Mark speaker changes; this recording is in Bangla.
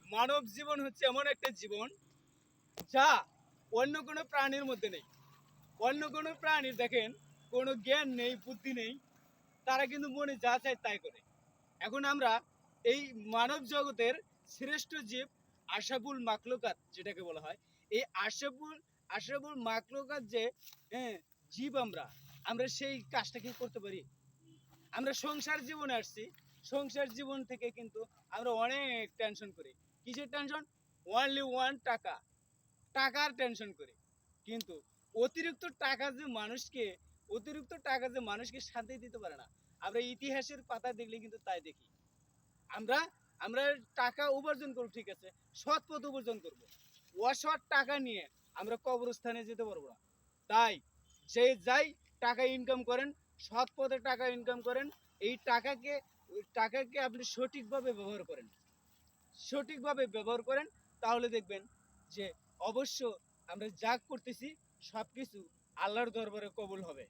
Speaker 1: মানব জীবন হচ্ছে এমন একটা জীবন যা অন্য কোনো প্রাণীর মধ্যে নেই। অন্য কোনো প্রাণীর দেখেন কোনো জ্ঞান নেই, বুদ্ধি নেই, তারা কিন্তু মনে যা চায় তাই করে। এখন আমরা এই মানব জগতের শ্রেষ্ঠ জীব আশরাফুল মাখলুকাত যেটাকে বলা হয়, এই আশরাফুল মাখলুকাত যে হ্যাঁ জীব আমরা আমরা সেই কাজটা কি করতে পারি? আমরা সংসার জীবনে আসছি, সংসার জীবন থেকে কিন্তু আমরা অনেক টেনশন করি। কিসের টেনশন? অনলি ওয়ান টাকা, টাকার টেনশন করি। কিন্তু অতিরিক্ত টাকা যে মানুষকে অতিরিক্ত টাকা যে মানুষকে শান্তি দিতে পারে না। আমরা ইতিহাসের পাতা দেখলে কিন্তু তাই দেখি। আমরা আমরা টাকা উপার্জন করব, ঠিক আছে, সৎ পথ উপার্জন করব। অসৎ টাকা নিয়ে আমরা কবরস্থানে যেতে পারবো না। তাই যে যাই টাকা ইনকাম করেন, সৎ পথে টাকা ইনকাম করেন, এই টাকাকে আপনি সঠিকভাবে ব্যবহার করেন, সঠিকভাবে ব্যবহার করেন, তাহলে দেখবেন যে অবশ্য আমরা যা করতেছি সব কিছু আল্লাহর দরবারে কবুল হবে।